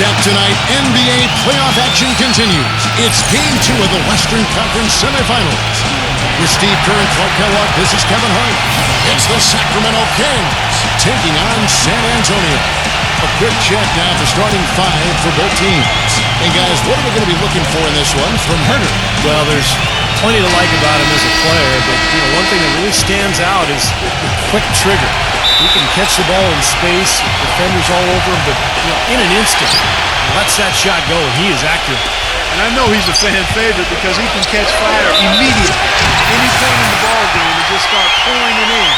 First up tonight, NBA playoff action continues. It's Game 2 of the Western Conference Semifinals. With Steve Kerr and Clark Kellogg, this is Kevin Hart. It's the Sacramento Kings taking on San Antonio. A quick check now for starting five for both teams. And guys, what are we going to be looking for in this one from Herter? Well, there's plenty to like about him as a player, but one thing that really stands out is the quick trigger. He can catch the ball in space, defenders all over him, but in an instant, lets that shot go, and he is accurate. And I know he's a fan favorite because he can catch fire immediately. Anything in the ball game and just start pouring it in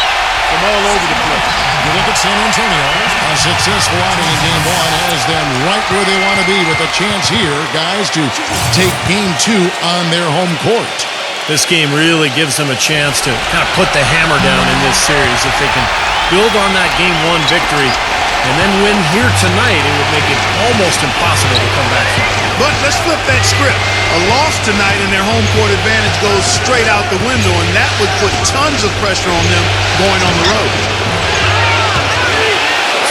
from all over the place. You look at San Antonio, a successful outing in Game 1 has them right where they want to be with a chance here, guys, to take Game 2 on their home court. This game really gives them a chance to kind of put the hammer down in this series. If they can build on that Game 1 victory and then win here tonight, it would make it almost impossible to come back from. But let's flip that script. A loss tonight and their home court advantage goes straight out the window, and that would put tons of pressure on them going on the road.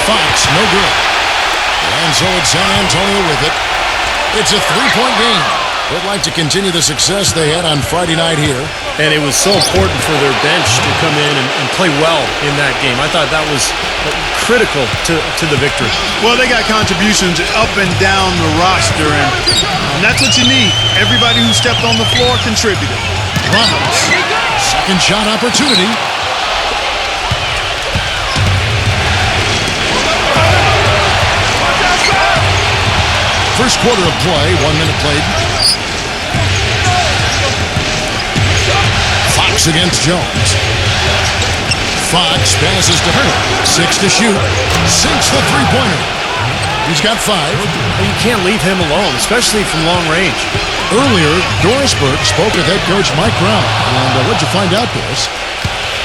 Fox, no good. And so it's San Antonio with it. It's a three-point game. They'd like to continue the success they had on Friday night here. And it was so important for their bench to come in and play well in that game. I thought that was critical to the victory. Well, they got contributions up and down the roster, and that's what you need. Everybody who stepped on the floor contributed. Roberts, second shot opportunity. First quarter of play, 1 minute played. Fox against Jones. Fox passes to Herter. 6 to shoot. Sinks the three-pointer. He's got 5. You can't leave him alone, especially from long range. Earlier, Dorisburg spoke with head coach Mike Brown. And what'd you find out, Doris?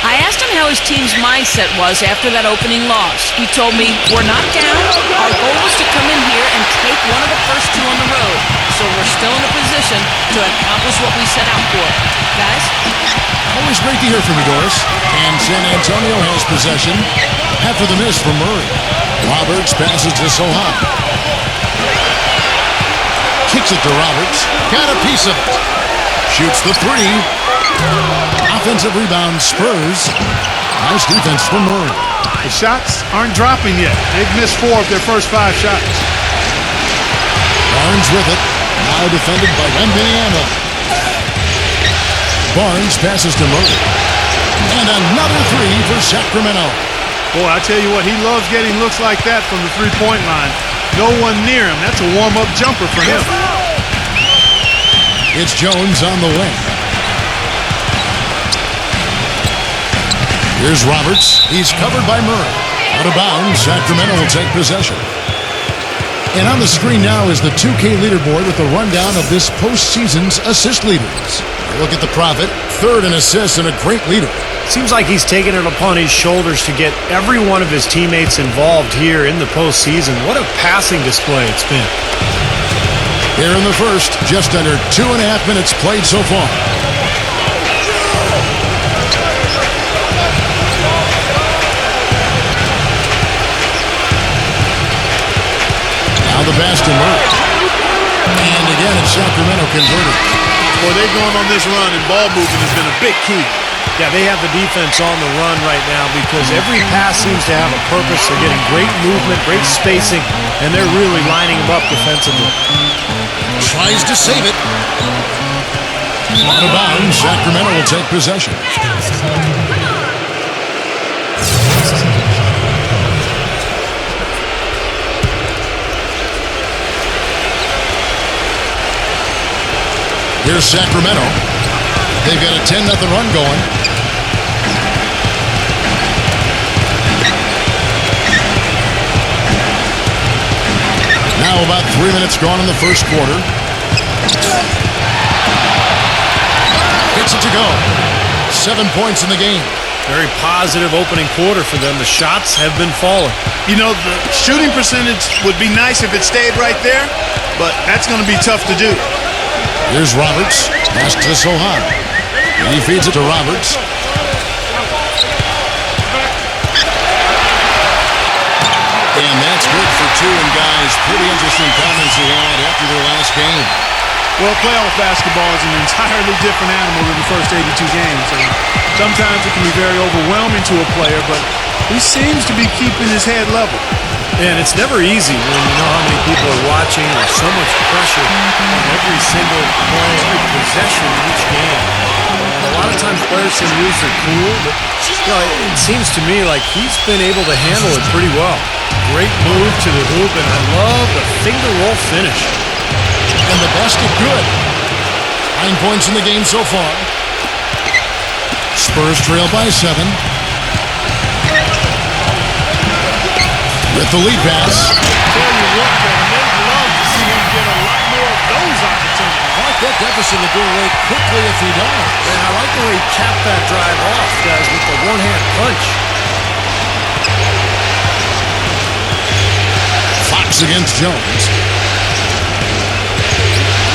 I asked him how his team's mindset was after that opening loss. He told me, we're not down. Our goal was to come in here and take one of the first two on the road. So we're still in a position to accomplish what we set out for. Guys? Always great to hear from you, Doris. And San Antonio has possession after the miss from Murray. Roberts passes to Sohan. Kicks it to Roberts. Got a piece of it. Shoots the three. Offensive rebound, Spurs. Nice defense from Murray. The shots aren't dropping yet. They've missed 4 of their first 5 shots. Barnes with it. Now defended by Wembanyama. Barnes passes to Murray. And another three for Sacramento. Boy, I tell you what, he loves getting looks like that from the three-point line. No one near him. That's a warm-up jumper for him. It's Jones on the wing. Here's Roberts. He's covered by Murray. Out of bounds, Sacramento will take possession. And on the screen now is the 2K leaderboard with a rundown of this postseason's assist leaders. Look at the Prophet, 3rd in assists and a great leader. Seems like he's taken it upon his shoulders to get every one of his teammates involved here in the postseason. What a passing display it's been. Here in the first, just under 2.5 minutes played so far. Now the pass to Murray. And again, it's Sacramento converted. Boy, they've gone on this run, and ball movement has been a big key. Yeah, they have the defense on the run right now because every pass seems to have a purpose. They're getting great movement, great spacing, and they're really lining them up defensively. Tries to save it. Out of bounds, Sacramento will take possession. Here's Sacramento. They've got a 10-0 run going. Now about 3 minutes gone in the first quarter. Gets it to go. 7 points in the game. Very positive opening quarter for them. The shots have been falling. You know, the shooting percentage would be nice if it stayed right there, but that's going to be tough to do. Here's Roberts. Pass to Sohan. He feeds it to Roberts. And that that's good for two. And guys, pretty interesting comments he had after their last game. Well, playoff basketball is an entirely different animal than the first 82 games. And sometimes it can be very overwhelming to a player, but he seems to be keeping his head level. And it's never easy when you know how many people are watching. There's so much pressure on every single play, every possession in each game. A lot of times players can use their cool, but it seems to me like he's been able to handle it pretty well. Great move to the hoop, and I love the finger roll finish. And the basket good. 9 points in the game so far. Spurs trail by 7. With the lead pass. Tell you what, they'd love to see him get a lot more of those opportunities. I like that deficit will go away quickly if he does. And I like the way he capped that drive off, guys, with the one-hand punch. Fox against Jones.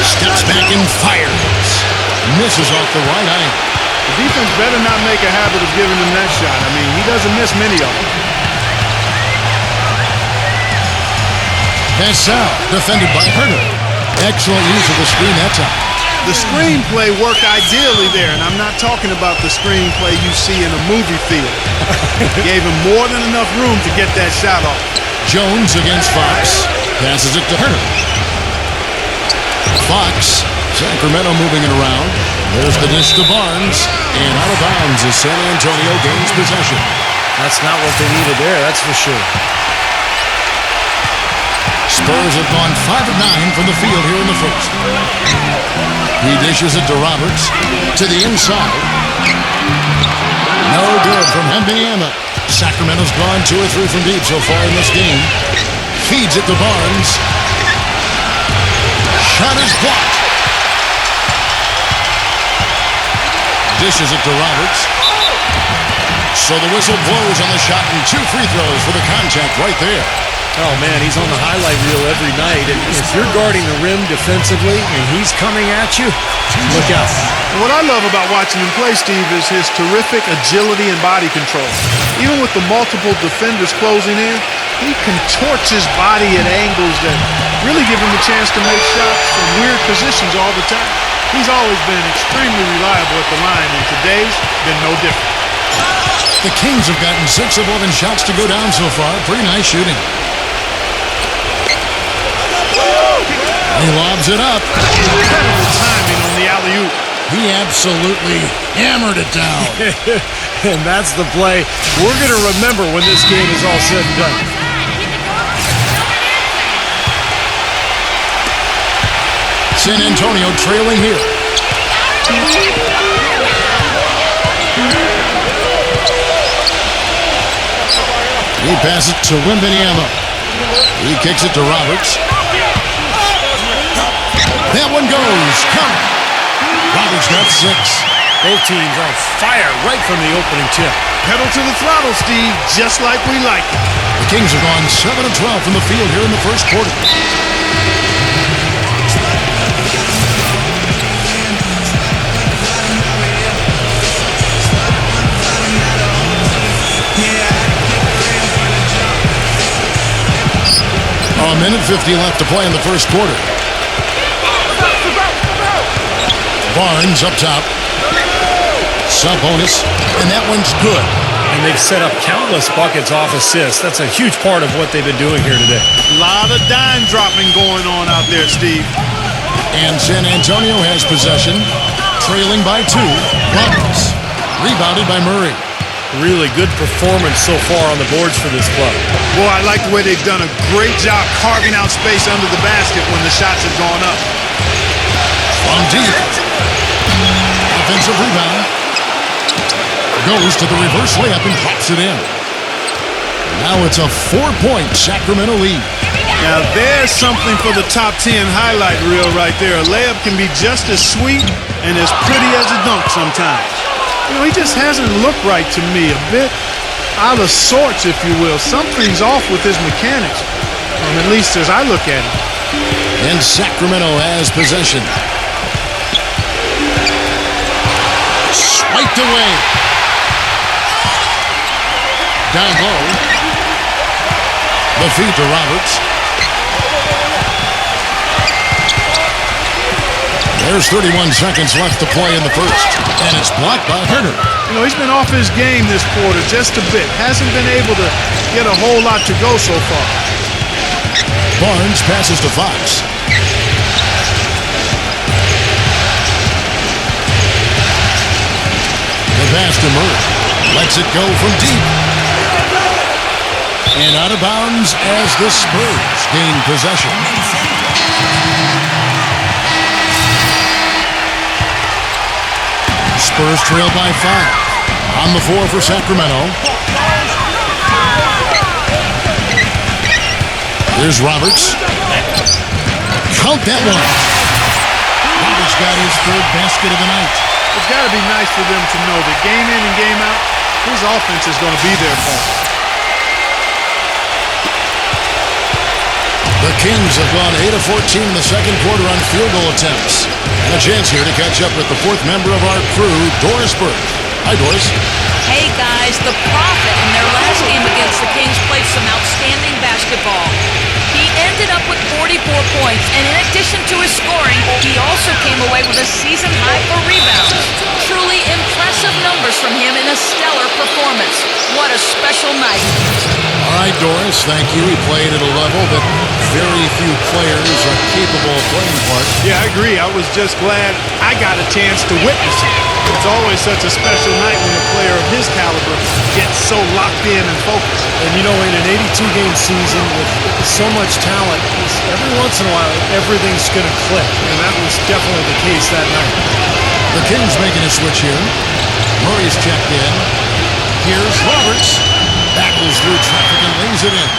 Steps back and fires. Misses off the right eye. The defense better not make a habit of giving him that shot. I mean, he doesn't miss many of them. Vassell, defended by Herter. Excellent use of the screen that time. The screenplay worked ideally there, and I'm not talking about the screenplay you see in a movie theater. Gave him more than enough room to get that shot off. Jones against Fox. Passes it to Herter. Fox. Sacramento moving it around. There's the dish to Barnes. And out of bounds as San Antonio gains possession. That's not what they needed there, that's for sure. Spurs have gone 5 of 9 from the field here in the first. He dishes it to Roberts. To the inside. No good from Hembiama. Sacramento's gone 2 or 3 from deep so far in this game. Feeds it to Barnes. Shot is blocked. Dishes it to Roberts. So the whistle blows on the shot and 2 free throws for the contact right there. Oh, man, he's on the highlight reel every night. And if you're guarding the rim defensively and he's coming at you, look out. And what I love about watching him play, Steve, is his terrific agility and body control. Even with the multiple defenders closing in, he contorts his body at angles that really give him a chance to make shots from weird positions all the time. He's always been extremely reliable at the line, and today's been no different. The Kings have gotten 6 of 11 shots to go down so far. Pretty nice shooting. He lobs it up. Incredible timing on the alley-oop. He absolutely hammered it down. And that's the play we're going to remember when this game is all said and done. San Antonio trailing here. He passes it to Wembanyama. He kicks it to Roberts. That one goes. Come. Roberts got 6. Both teams on fire right from the opening tip. Pedal to the throttle, Steve, just like we like it. The Kings have gone 7 of 12 from the field here in the first quarter. A minute 50 left to play in the first quarter. Barnes up top. Sabonis. And that one's good. And they've set up countless buckets off assists. That's a huge part of what they've been doing here today. A lot of dime dropping going on out there, Steve. And San Antonio has possession. Trailing by 2. Roberts. Rebounded by Murray. Really good performance so far on the boards for this club. Boy, I like the way they've done a great job carving out space under the basket when the shots have gone up. From deep. Offensive rebound. Goes to the reverse layup and pops it in. Now it's a 4-point Sacramento lead. Now there's something for the top 10 highlight reel right there. A layup can be just as sweet and as pretty as a dunk sometimes. You know, he just hasn't looked right to me. A bit out of sorts, if you will. Something's off with his mechanics, at least as I look at it. And Sacramento has possession. Swiped away. Down low. The feed to Roberts. There's 31 seconds left to play in the first, and it's blocked by Herder. You know, he's been off his game this quarter just a bit. Hasn't been able to get a whole lot to go so far. Barnes passes to Fox. The pass to Murray. Lets it go from deep. And out of bounds as the Spurs gain possession. Spurs trail by 5. On the floor for Sacramento. Here's Roberts. Count that one. Roberts got his third basket of the night. It's got to be nice for them to know that game in and game out, his offense is going to be there for him. The Kings have gone 8 of 14 in the second quarter on field goal attempts. And a chance here to catch up with the fourth member of our crew, Doris Burke. Hi, Doris. Hey, guys, the Prophet in their last game against the Kings played some outstanding basketball. He ended up with 44 points, and in addition to his scoring, he also came away with a season high for rebounds. Truly impressive numbers from him in a stellar performance. What a special night. All right, Doris, thank you. He played at a level that very few players are capable of playing for. Yeah, I agree. I was just glad I got a chance to witness it. It's always such a special night when a player of his caliber gets so locked in and focused. And you know, in an 82-game season with so much talent, every once in a while, everything's going to click. And that was definitely the case that night. The Kings making a switch here. Murray's checked in. Here's Roberts. Battles through traffic and lays it in.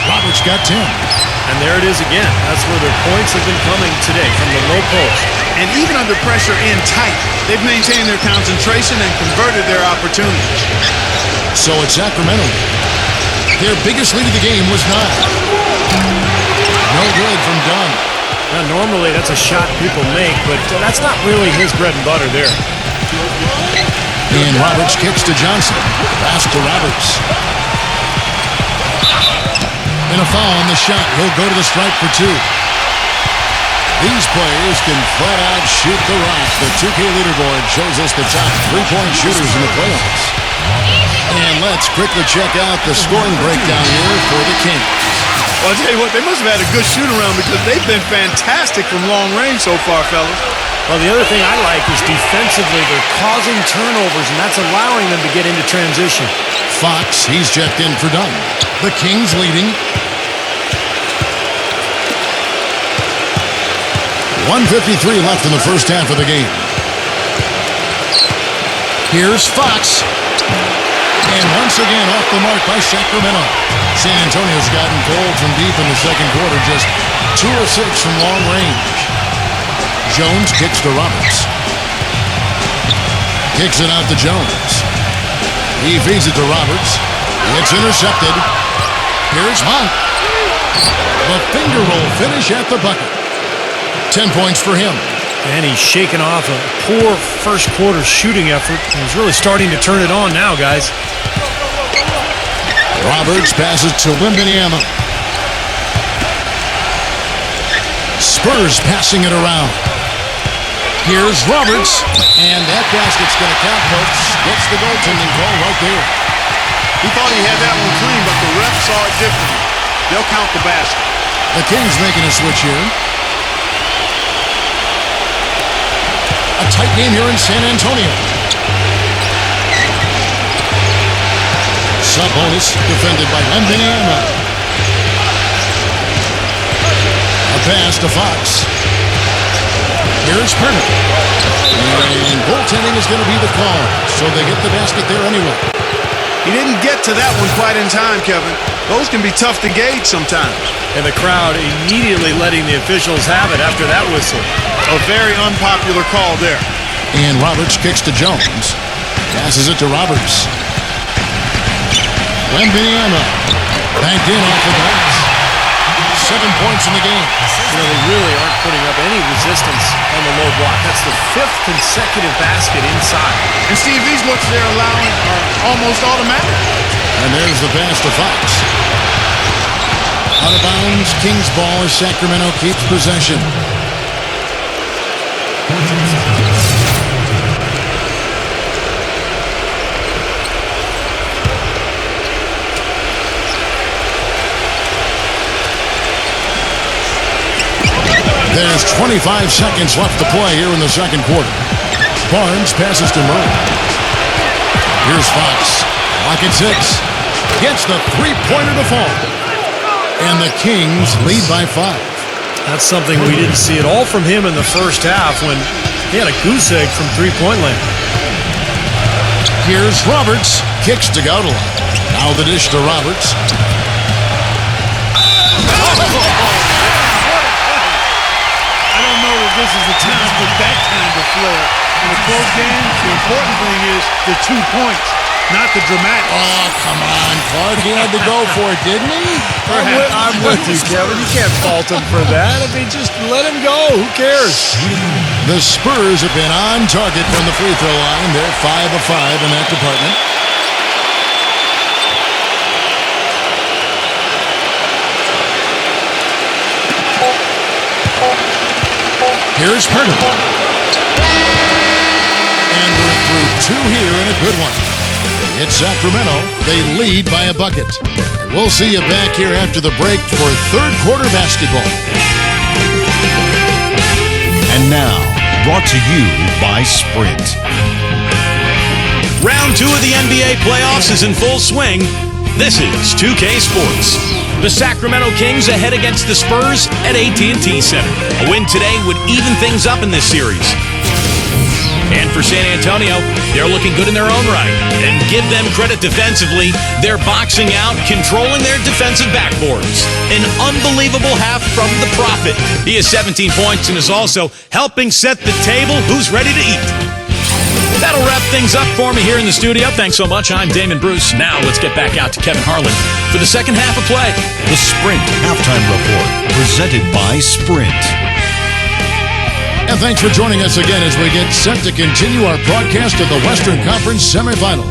Roberts got 10. And there it is again. That's where their points have been coming today, from the low post. And even under pressure and tight, they've maintained their concentration and converted their opportunities. So it's Sacramento. Their biggest lead of the game was 9. No good from Dunn. Now, normally that's a shot people make, but that's not really his bread and butter there. And Roberts kicks to Johnson. Pass to Roberts. And a foul on the shot. He'll go to the stripe for 2. These players can flat out shoot the rock. The 2K leaderboard shows us the top 3-point shooters in the playoffs. And let's quickly check out the scoring breakdown here for the Kings. Well, I'll tell you what, they must have had a good shoot-around because they've been fantastic from long range so far, fellas. Well, the other thing I like is defensively, they're causing turnovers, and that's allowing them to get into transition. Fox, he's checked in for Dunn. The Kings leading. 1:53 left in the first half of the game. Here's Fox. And once again off the mark by Sacramento. San Antonio's gotten cold from deep in the second quarter, just 2 of 6 from long range. Jones kicks to Roberts. Kicks it out to Jones. He feeds it to Roberts. It's intercepted. Here's Hunt. The finger roll finish at the bucket. 10 points for him. And he's shaking off a poor first quarter shooting effort. He's really starting to turn it on now, guys. Roberts passes to Wembanyama. Spurs passing it around. Here's Roberts. And that basket's going to count, folks. Gets the goaltending call right there. He thought he had that one clean, but the ref saw it differently. They'll count the basket. The Kings making a switch here. A tight game here in San Antonio. Sabonis defended by Wembanyama. A pass to Fox. Here's Herman. And goaltending is going to be the call, so they get the basket there anyway. He didn't get to that one quite in time, Kevin. Those can be tough to gauge sometimes. And the crowd immediately letting the officials have it after that whistle. A very unpopular call there. And Roberts kicks to Jones. Passes it to Roberts. Wembanyama banked in off the glass. 7 points in the game. You know, they really aren't putting up any resistance on the low block. That's the 5th consecutive basket inside. And Steve, these looks they're allowing are almost automatic. And there's the pass to Fox. Out of bounds, Kings ball as Sacramento keeps possession. There's 25 seconds left to play here in the second quarter. Barnes passes to Murray. Here's Fox. Clock at 6. Gets the three-pointer to fall. And the Kings lead by 5. That's something we didn't see at all from him in the first half when he had a goose egg from three-point land. Here's Roberts. Kicks to go to line. Now the dish to Roberts. I don't know that this is the time for that kind of flair. In a close game, the important thing is the 2 points, not the dramatic. Oh, come on, Clark. He had to go for it, didn't he? I'm with you, Kevin. You can't fault him for that. I mean, just let him go. Who cares? The Spurs have been on target from the free throw line. They're 5 of 5 in that department. Here's Purdy. And we're through 2 here and a good one. It's Sacramento. They lead by a bucket. We'll see you back here after the break for third quarter basketball. And now, brought to you by Sprint. Round 2 of the NBA playoffs is in full swing. This is 2K Sports. The Sacramento Kings ahead against the Spurs at AT&T Center. A win today would even things up in this series. And for San Antonio, they're looking good in their own right. And give them credit defensively, they're boxing out, controlling their defensive backboards. An unbelievable half from the Prophet. He has 17 points and is also helping set the table. Who's ready to eat? That'll wrap things up for me here in the studio. Thanks so much. I'm Damon Bruce. Now let's get back out to Kevin Harlan for the second half of play. The Sprint Halftime Report, presented by Sprint. And thanks for joining us again as we get set to continue our broadcast of the Western Conference Semifinals.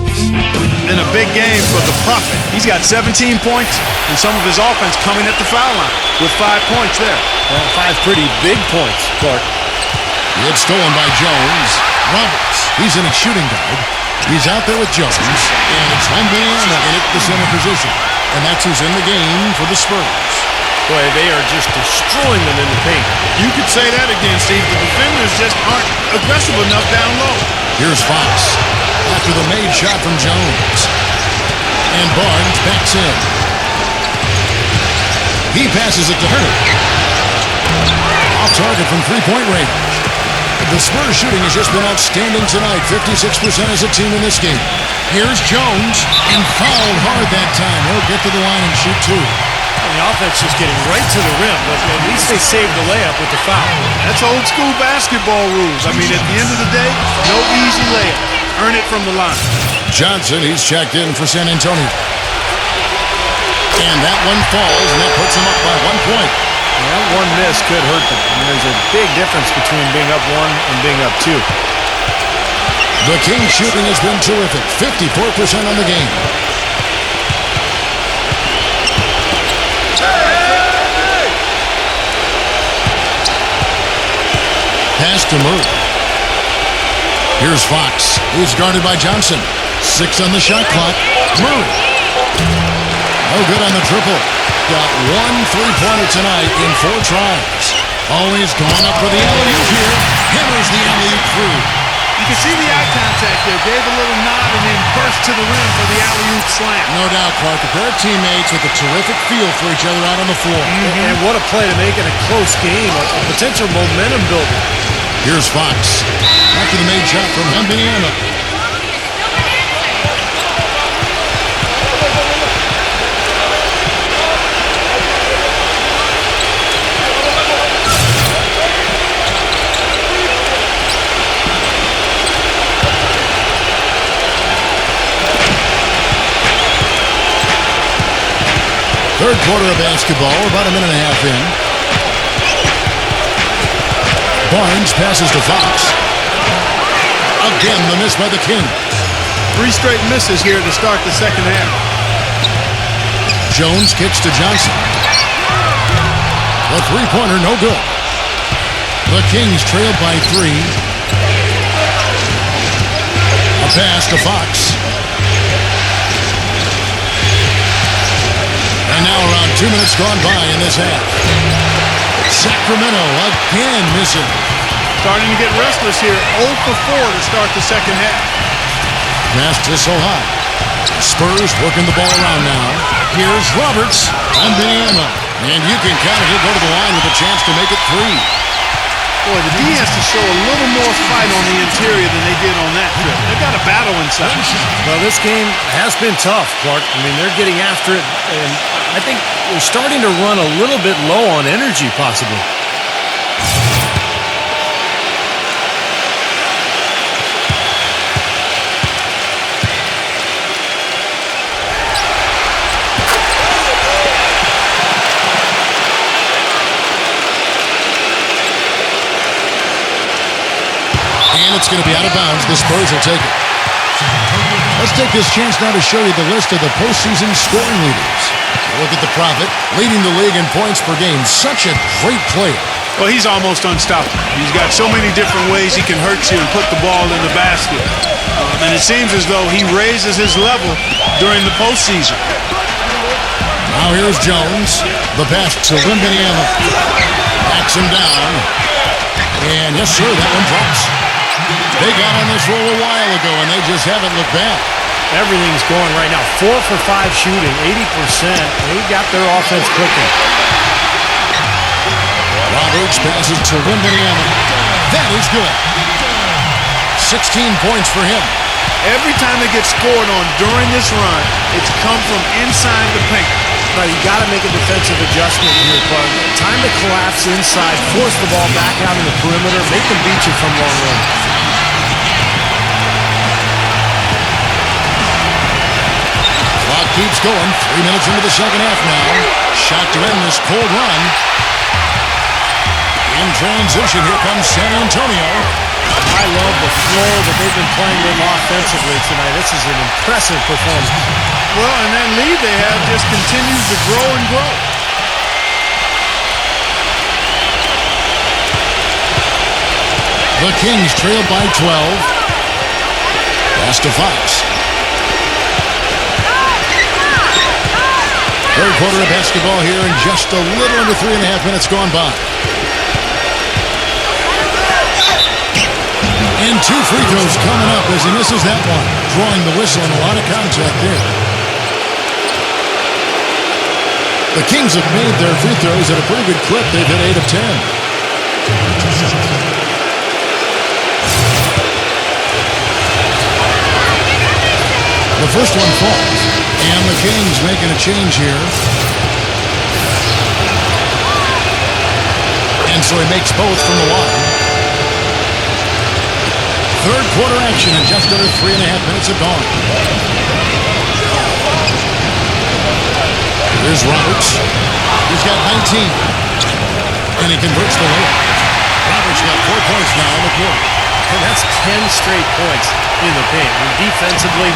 In a big game for the Prophet. He's got 17 points and some of his offense coming at the foul line with 5 points there. Well, 5 pretty big points, Clark. It's stolen by Jones. Roberts, he's in a shooting guard. He's out there with Jones. And it's Vanilla in the center position. And that's who's in the game for the Spurs. Boy, they are just destroying them in the paint. You could say that again, Steve. The defenders just aren't aggressive enough down low. Here's Fox after the made shot from Jones. And Barnes backs in. He passes it to Hurd. Off target from three-point range. The Spurs shooting has just been outstanding tonight. 56% as a team in this game. Here's Jones, and fouled hard that time. He'll get to the line and shoot 2. And the offense just getting right to the rim, but at least they saved the layup with the foul. That's old school basketball rules. I mean, at the end of the day, no easy layup. Earn it from the line. Johnson, he's checked in for San Antonio. And that one falls, and that puts them up by 1 point. Yeah, one miss could hurt them. I mean, there's a big difference between being up 1 and being up 2. The Kings shooting has been terrific. 54% on the game. Pass to Murray. Here's Fox. He's guarded by Johnson. 6 on the shot clock. Murray. No good on the triple. Got 1 3-pointer tonight in 4 tries. Always gone up for the alley-oop here. Hammers the alley-oop through. You can see the eye contact there. Gave a little nod and then burst to the rim for the alley-oop slam. No doubt, Clark. A pair of teammates with a terrific feel for each other out on the floor. And what a play to make in a close game. A potential momentum builder. Here's Fox. After the made shot from Indiana. Third quarter of basketball, about a minute and a half in. Barnes passes to Fox. Again, the miss by the Kings. 3 straight misses here to start the second half. Jones kicks to Johnson. The three-pointer, no good. The Kings trailed by 3. A pass to Fox. And now around 2 minutes gone by in this half. Sacramento again missing. Starting to get restless here. 0 for 4 to start the second half. Pass to Sohan. Spurs working the ball around now. Here's Roberts on Vanilla. And you can count it. He'll go to the line with a chance to make it 3. Boy, the D has to show a little more fight on the interior than they did on that trip. They've got a battle inside. Well, this game has been tough, Clark. I mean, they're getting after it, and I think they're starting to run a little bit low on energy, possibly. And it's going to be out of bounds. The Spurs will take it. Let's take this chance now to show you the list of the postseason scoring leaders. Look at the Prophet, leading the league in points per game. Such a great player. Well, he's almost unstoppable. He's got so many different ways he can hurt you and put the ball in the basket. And it seems as though he raises his level during the postseason. Now here's Jones. The pass to Wembanyama. Backs him down. And yes, sir, that one drops. They got on this roll a while ago, and they just haven't looked back. Everything's going right now. 4 for 5 shooting, 80%. They got their offense clicking. Roberts passes to Wembanyama. That is good. 16 points for him. Every time they get scored on during this run, it's come from inside the paint. Right, you got to make a defensive adjustment here, Clark. Time to collapse inside, force the ball back out in the perimeter, make them beat you from long range. Clock keeps going. 3 minutes into the second half now. Shot to end this cold run. In transition, here comes San Antonio. I love the flow that they've been playing with offensively tonight. This is an impressive performance. Well, and that lead they have just continues to grow and grow. The Kings trail by 12. Pass to Fox. Third quarter of basketball here, and just a little under 3.5 minutes gone by. And 2 free throws coming up as he misses that one. Drawing the whistle and a lot of contact there. The Kings have made their free throws at a pretty good clip. They've hit 8 of 10. The first one falls. And the Kings making a change here. And so he makes both from the line. Third quarter action in just under 3.5 minutes have gone. Here's Roberts. He's got 19. And he converts the layup. Roberts got 4 points now in the quarter. And that's 10 straight points in the paint. And defensively,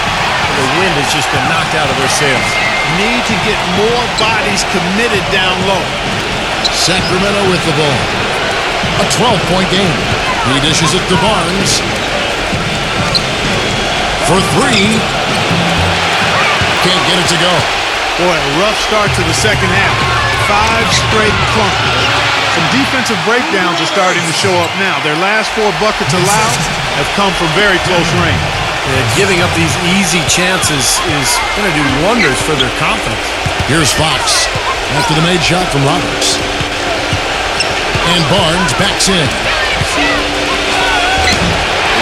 the wind has just been knocked out of their sails. Need to get more bodies committed down low. Sacramento with the ball. A 12-point game. He dishes it to Barnes. For 3. Can't get it to go. Boy, a rough start to the second half. 5 straight clunkers. Some defensive breakdowns are starting to show up now. Their last 4 buckets allowed have come from very close range. Giving up these easy chances is going to do wonders for their confidence. Here's Fox after the made shot from Roberts. And Barnes backs in.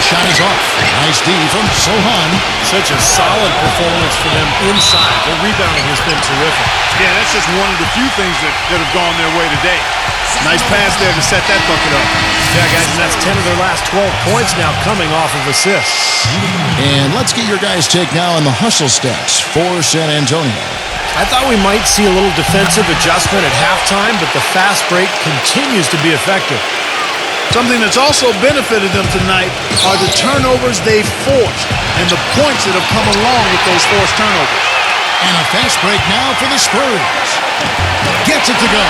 The shot is off. Nice D from Sohan. Such a solid performance for them inside. Their rebounding has been terrific. Yeah, that's just one of the few things that have gone their way today. Nice pass there to set that bucket up. Yeah, guys, and that's 10 of their last 12 points now coming off of assists. And let's get your guys' take now on the hustle stats for San Antonio. I thought we might see a little defensive adjustment at halftime, but the fast break continues to be effective. Something that's also benefited them tonight are the turnovers they've forced and the points that have come along with those forced turnovers. And a fast break now for the Spurs. Gets it to go.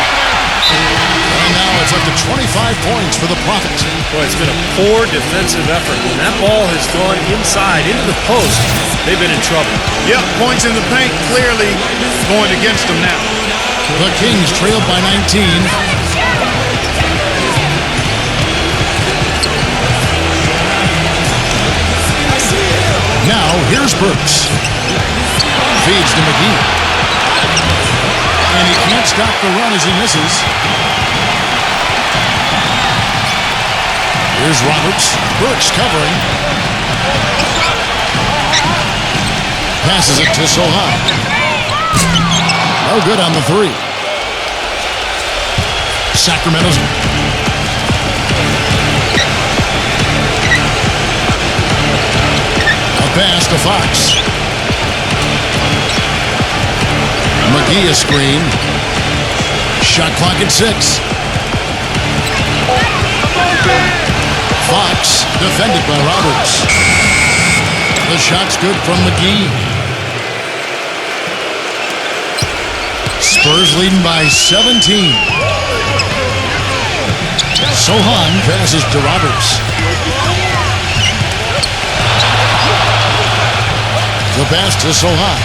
And now it's up to 25 points for the Profits. Boy, it's been a poor defensive effort. When that ball has gone inside, into the post, they've been in trouble. Yep, points in the paint clearly going against them now. The Kings trailed by 19. Now, here's Burks. Feeds to McGee. And he can't stop the run as he misses. Here's Roberts. Burks covering. Passes it to Sohan. No good on the three. Sacramento's. A pass to Fox. McGee a screen. Shot clock at 6. Fox defended by Roberts. The shot's good from McGee. Spurs leading by 17. Sohan passes to Roberts. The pass to Sohan.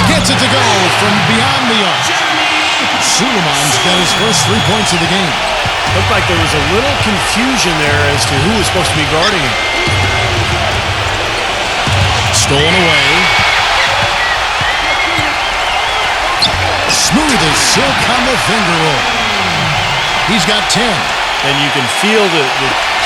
Gets it to go from beyond the arc. Suleiman's got his first 3 points of the game. Looked like there was a little confusion there as to who was supposed to be guarding him. Stolen away. Smooth as silk on the finger roll. He's got 10. And you can feel the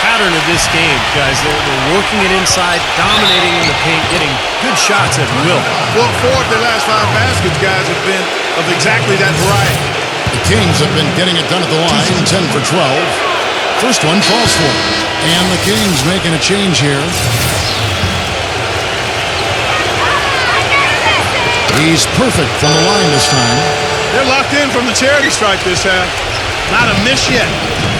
pattern of this game, guys. They're working it inside, dominating in the paint, getting good shots at will. Well, 4 of their last 5 baskets, guys, have been of exactly that variety. The Kings have been getting it done at the line, 10 for 12. First one falls for him. And the Kings making a change here. He's perfect from the line this time. They're locked in from the charity stripe this half. Not a miss yet.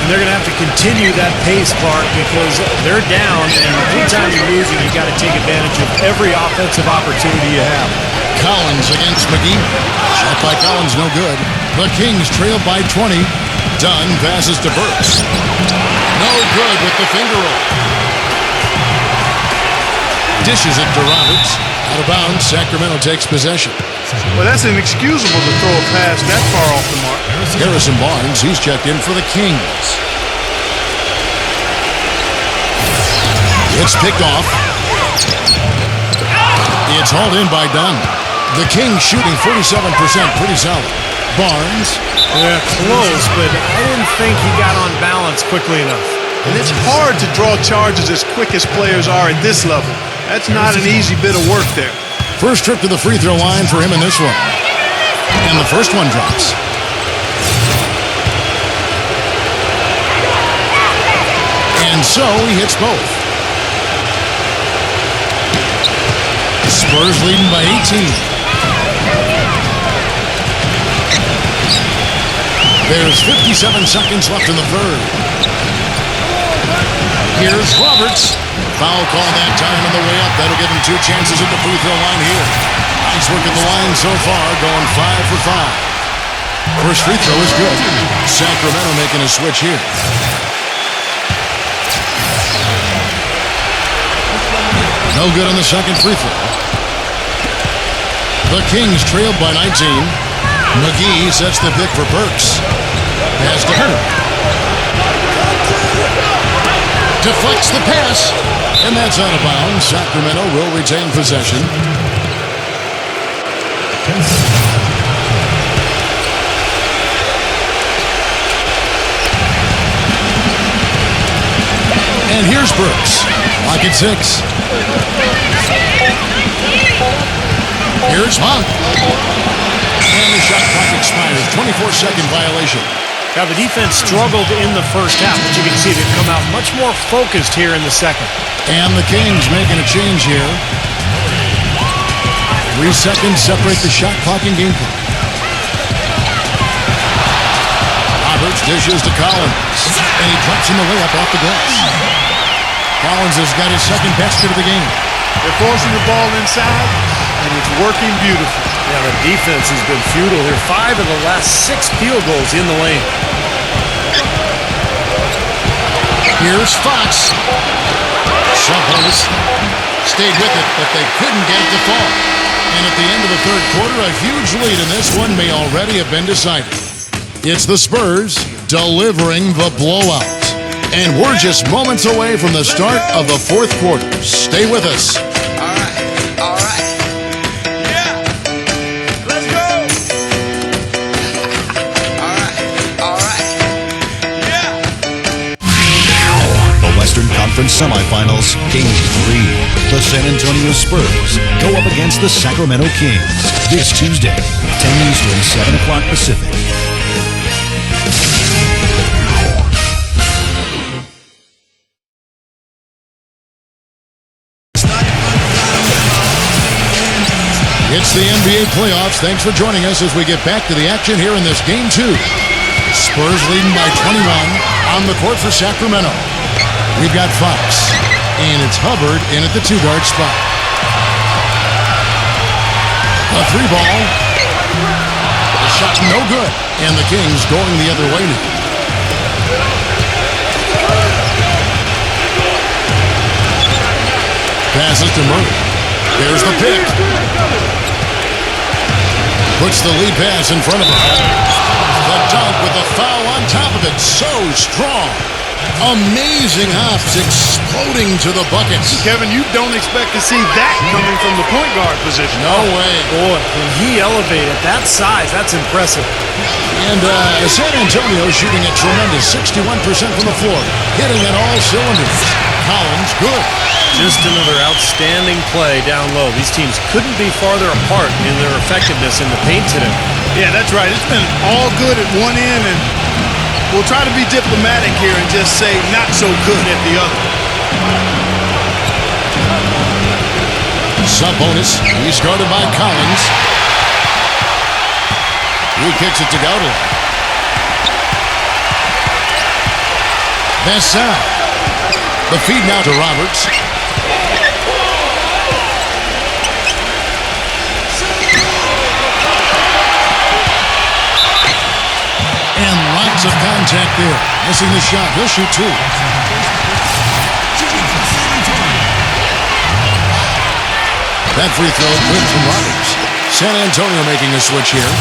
And they're going to have to continue that pace, Clark, because they're down, and anytime you're losing, you got to take advantage of every offensive opportunity you have. Collins against McGee. Shot by Collins, no good. The Kings trail by 20. Dunn passes to Burks. No good with the finger roll. Dishes it to Roberts. Out of bounds, Sacramento takes possession. Well, that's inexcusable to throw a pass that far off the mark. Harrison Barnes, he's checked in for the Kings. It's picked off. It's hauled in by Dunn. The Kings shooting 47%, pretty solid. Barnes. Yeah, close, but I didn't think he got on balance quickly enough. And it's hard to draw charges as quick as players are at this level. That's not an easy bit of work there. First trip to the free throw line for him in this one. And the first one drops. And so he hits both. Spurs leading by 18. There's 57 seconds left in the third. Here's Roberts. Foul call that time on the way up. That'll give him 2 chances at the free throw line here. Nice work at the line so far, going 5 for 5. First free throw is good. Sacramento making a switch here. No good on the second free throw. The Kings trailed by 19. McGee sets the pick for Burks. Pass to Hunter. Deflects the pass. And that's out of bounds. Sacramento will retain possession. And here's Burks. Clock at 6. Here's Monk. And the shot clock expires. 24-second violation. Now, the defense struggled in the first half, but you can see they've come out much more focused here in the second. And the Kings making a change here. 3 seconds separate the shot clock and game clock. Roberts dishes to Collins. And he drops in the layup off the glass. Collins has got his second basket of the game. They're forcing the ball inside, and it's working beautifully. Yeah, the defense has been futile here. 5 of the last 6 field goals in the lane. Here's Fox. Sub-bonus. Stayed with it, but they couldn't get it to fall. And at the end of the third quarter, a huge lead in this one may already have been decided. It's the Spurs delivering the blowout. And we're just moments away from the start of the fourth quarter. Stay with us. All right. Yeah. Let's go. All right. Yeah. The Western Conference Semifinals, Game 3. The San Antonio Spurs go up against the Sacramento Kings this Tuesday, 10 Eastern, 7 o'clock Pacific. It's the NBA playoffs. Thanks for joining us as we get back to the action here in this Game 2. Spurs leading by 21 on the court for Sacramento. We've got Fox, and it's Hubbard in at the 2-guard spot. A 3-ball. The shot no good, and the Kings going the other way now. Passes to Murray. There's the pick. Puts the lead pass in front of him. The dunk with the foul on top of it. So strong. Amazing hops exploding to the buckets. Kevin, you don't expect to see that coming from the point guard position. No way. Boy, when he elevated that size, that's impressive. And San Antonio shooting a tremendous 61% from the floor. Hitting at all cylinders. Collins, good. Just another outstanding play down low. These teams couldn't be farther apart in their effectiveness in the paint today. Yeah, that's right. It's been all good at one end, and we'll try to be diplomatic here and just say not so good at the other. Sub-bonus. He's guarded by Collins. He kicks it to Gaudet. Vassell. The feed now to Roberts. And lots of contact there. Missing the shot. He'll shoot 2. That free throw good from Roberts. San Antonio making a switch here.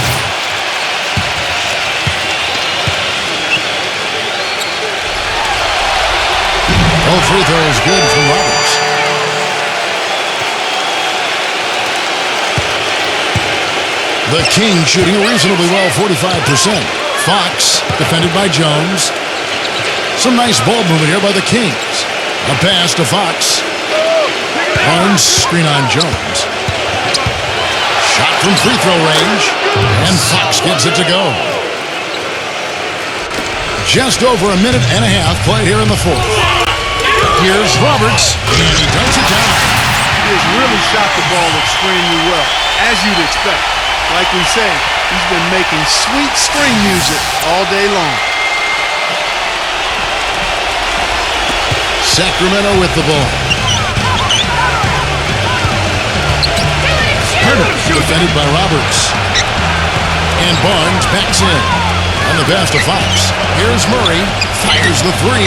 Both free throws good from Roberts. The Kings shooting reasonably well, 45%. Fox, defended by Jones. Some nice ball movement here by the Kings. A pass to Fox. Barnes, screen on Jones. Shot from free throw range. And Fox gets it to go. Just over a minute and a half play here in the fourth. Here's Roberts, and he dunks it down. He has really shot the ball extremely well, as you'd expect. Like we say, he's been making sweet string music all day long. Sacramento with the ball. Herder, defended by Roberts. And Barnes backs in. On the pass to Fox. Here's Murray. Fires the 3.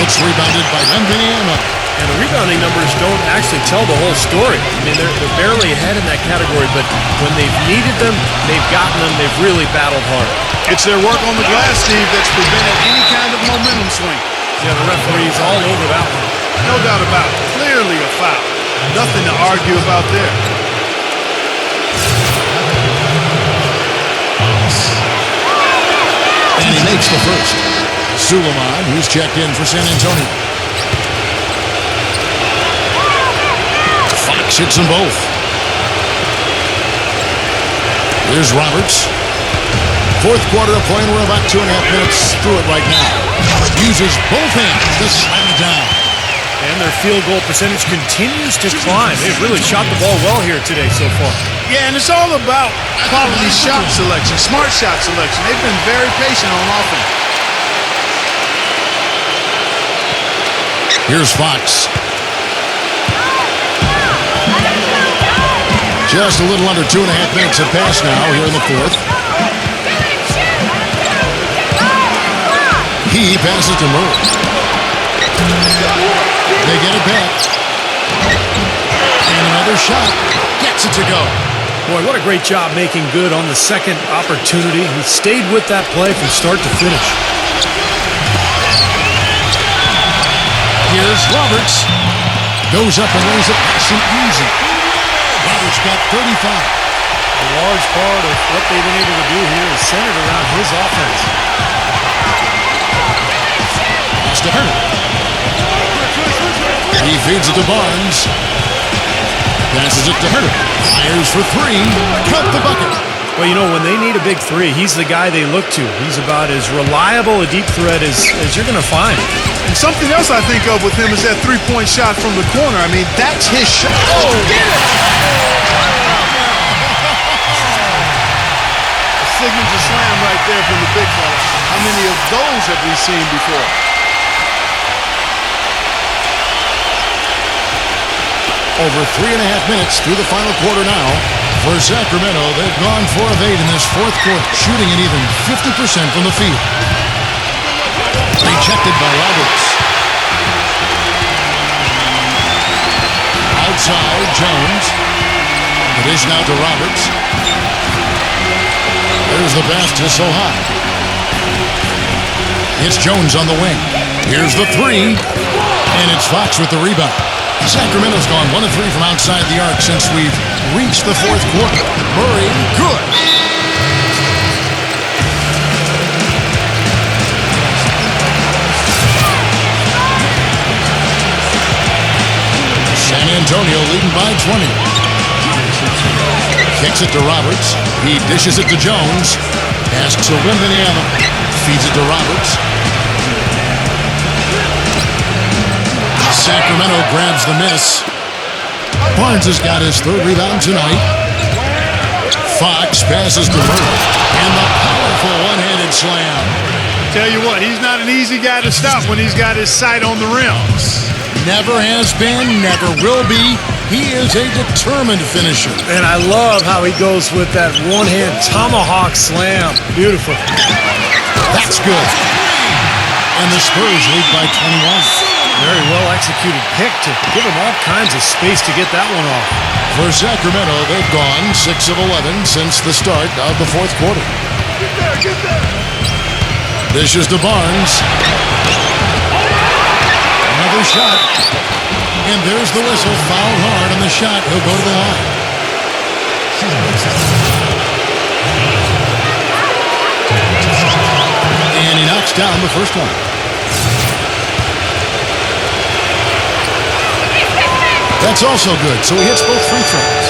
It's rebounded by Vanilla. And the rebounding numbers don't actually tell the whole story. I mean, they're barely ahead in that category, but when they've needed them, they've gotten them. They've really battled hard. It's their work on the glass, Steve, that's prevented any kind of momentum swing. Yeah, the referee's all over that one. No doubt about it. Clearly a foul. Nothing to argue about there. And he makes the first. Suleiman, who's checked in for San Antonio. Fox hits them both. Here's Roberts. Fourth quarter of play, and we're about 2.5 minutes through it right now. Uses both hands to slam it down. And their field goal percentage continues to climb. They've really shot the ball well here today so far. Yeah, and it's all about quality shot selection, smart shot selection. They've been very patient on offense. Here's Fox. Just a little under 2.5 minutes have passed now here in the fourth. He passes to Murray. They get it back. And another shot. Gets it to go. Boy, what a great job making good on the second opportunity. He stayed with that play from start to finish. Here's Roberts. Goes up and lays it nice and easy. Roberts got 35. A large part of what they've been able to do here is centered around his offense. Pass to Herman. He feeds it to Barnes. Passes it to Herman. Fires for three. Cut the bucket. Well, you know, when they need a big three, he's the guy they look to. He's about as reliable a deep threat as you're going to find. And something else I think of with him is that three-point shot from the corner. I mean, that's his shot. Oh, get it! A signature slam right there from the big fella. How many of those have we seen before? Over 3.5 minutes through the final quarter now. For Sacramento, they've gone 4 of 8 in this fourth quarter, shooting an even 50% from the field. Rejected by Roberts. Outside, Jones. It is now to Roberts. There's the pass to Soha. It's Jones on the wing. Here's the three. And it's Fox with the rebound. Sacramento's gone 1 of 3 from outside the arc since we've reached the fourth quarter. Murray, good. San Antonio leading by 20. Kicks it to Roberts. He dishes it to Jones. Pass to Wembanyama. Feeds it to Roberts. Sacramento grabs the miss. Barnes has got his third rebound tonight. Fox passes to Murray. And the powerful one-handed slam. Tell you what, he's not an easy guy to stop when he's got his sight on the rim. Never has been, never will be. He is a determined finisher. And I love how he goes with that one-hand tomahawk slam. Beautiful. That's good. And the Spurs lead by 21. Very well executed pick to give him all kinds of space to get that one off. For Sacramento, they've gone 6 of 11 since the start of the fourth quarter. Get there. Dishes to Barnes. Another shot. And there's the whistle. Fouled hard on the shot. He'll go to the line. And he knocks down the first one. That's also good, so he hits both free throws.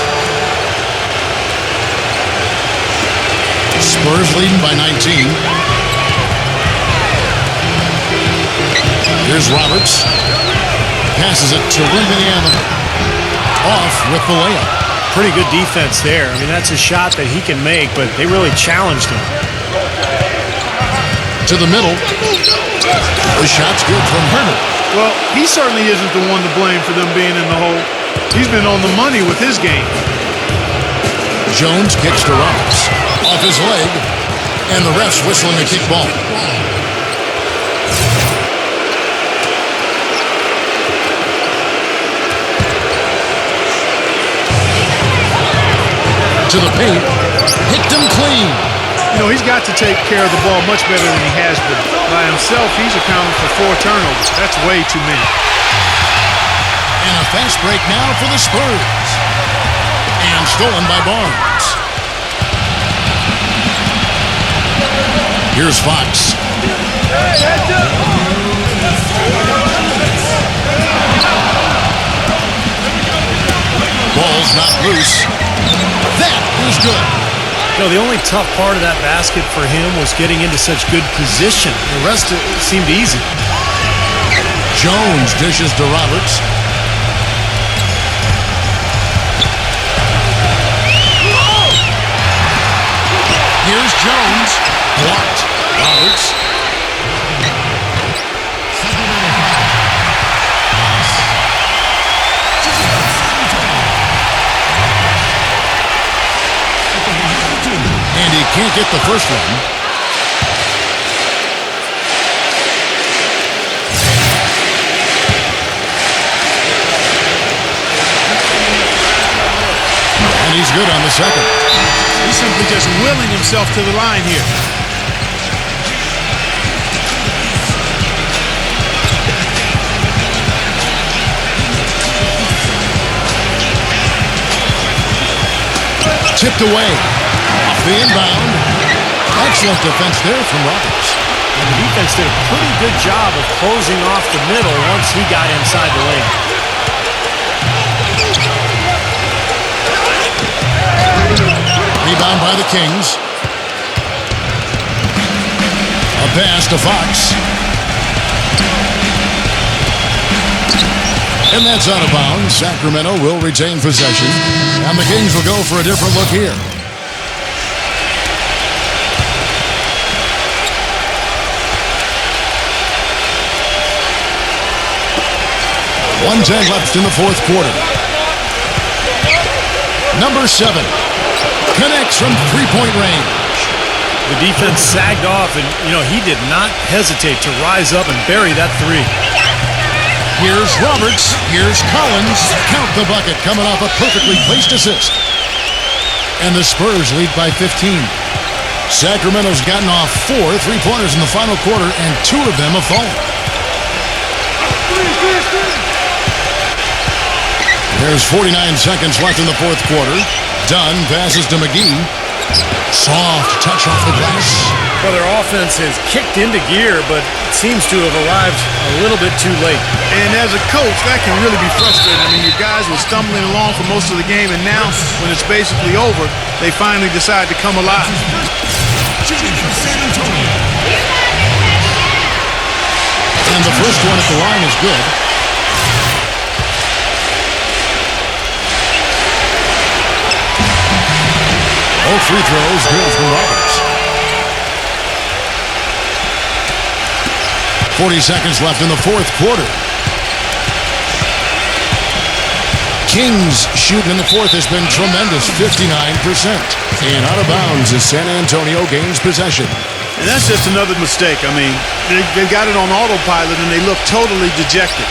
Spurs leading by 19. Here's Roberts. Passes it to Wembanyama. Off with the layup. Pretty good defense there. I mean, that's a shot that he can make, but they really challenged him. To the middle. The shot's good from Herman. Well, he certainly isn't the one to blame for them being in the hole. He's been on the money with his game. Jones kicks to Roberts. Off his leg. And the ref's whistling a kick ball. To the paint. Picked him clean. You know, he's got to take care of the ball much better than he has been. By himself, he's accounting for 4 turnovers. That's way too many. And a fast break now for the Spurs. And stolen by Barnes. Here's Fox. Ball's not loose. That is good. You know, the only tough part of that basket for him was getting into such good position. The rest of it seemed easy. Jones dishes to Roberts. Here's Jones. Blocked. Roberts. can't get the first one. And he's good on the second. He's simply just willing himself to the line here. Tipped away. Off the inbound. Excellent defense there from Roberts. And the defense did a pretty good job of closing off the middle once he got inside the lane. Rebound by the Kings. A pass to Fox. And that's out of bounds. Sacramento will retain possession. And the Kings will go for a different look here. .110 left in the fourth quarter. Number 7 connects from three-point range. The defense sagged off, and, he did not hesitate to rise up and bury that three. Here's Roberts. Here's Collins. Count the bucket coming off a perfectly placed assist. And the Spurs lead by 15. Sacramento's gotten off 4 3-pointers in the final quarter, and 2 of them have fallen. There's 49 seconds left in the fourth quarter. Dunn passes to McGee. Soft touch off the glass. Well, their offense has kicked into gear, but it seems to have arrived a little bit too late. And as a coach, that can really be frustrating. I mean, your guys were stumbling along for most of the game, and now, when it's basically over, they finally decide to come alive. And the first one at the line is good. Both free throws good from Roberts. 40 seconds left in the fourth quarter. Kings shooting in the fourth has been tremendous, 59%. And out of bounds as San Antonio gains possession. And that's just another mistake. I mean, they got it on autopilot and they look totally dejected.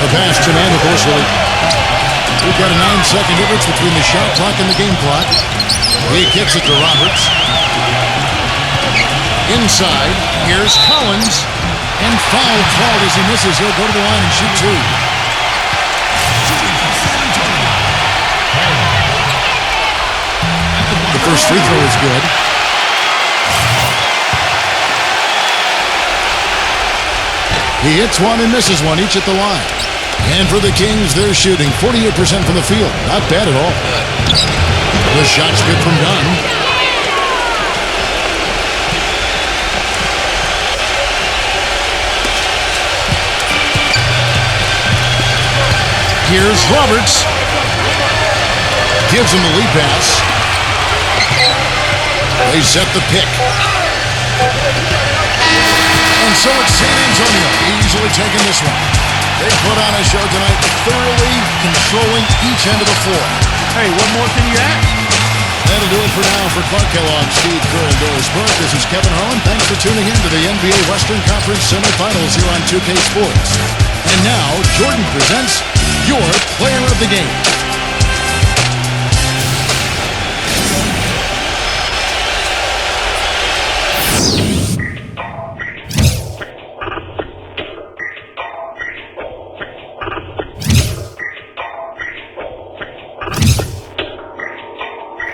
A pass tremendously. We've got a 9-second difference between the shot clock and the game clock. He kicks it to Roberts. Inside, here's Collins. And foul called as he misses. He'll go to the line and shoot 2. The first free throw is good. He hits one and misses one, each at the line. And for the Kings, they're shooting 48% from the field. Not bad at all. The shot's good from Dunn. Here's Roberts. Gives him the lead pass. They set the pick. And so it's San Antonio easily taking this one. They put on a show tonight, thoroughly controlling each end of the floor. Hey, what more can you ask? That'll do it for now. For Clark Kellogg, Steve Kerr, and Doris Burke, this is Kevin Harlan. Thanks for tuning in to the NBA Western Conference Semifinals here on 2K Sports. And now, Jordan presents your player of the game.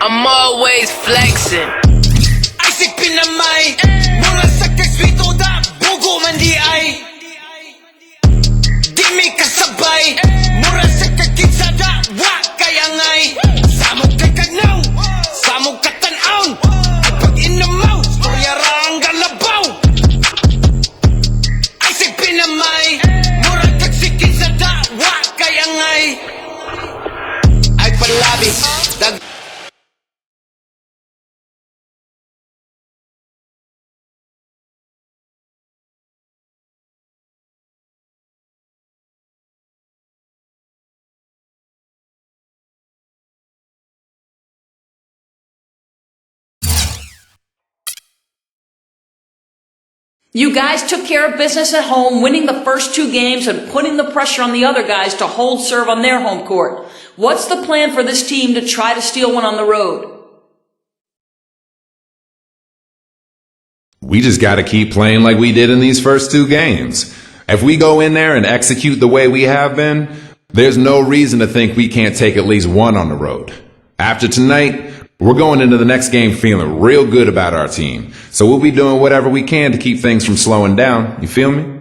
I'm always flexing. Isip pinamay, mula sa kaswito da, bugo man di ay. Di mi kasabay, mura sa kakitsa da, wa kayangay. Samog kay kagnaw, samog katanaon, ay pag inamaw, storya rang galabaw. Isip pinamay, mura kaksikitsa da, wa kayangay. Ay palabi, dag You guys took care of business at home, winning the first 2 games and putting the pressure on the other guys to hold serve on their home court. What's the plan for this team to try to steal one on the road? We just got to keep playing like we did in these first 2 games. If we go in there and execute the way we have been, there's no reason to think we can't take at least one on the road. After tonight, we're going into the next game feeling real good about our team. So we'll be doing whatever we can to keep things from slowing down. You feel me?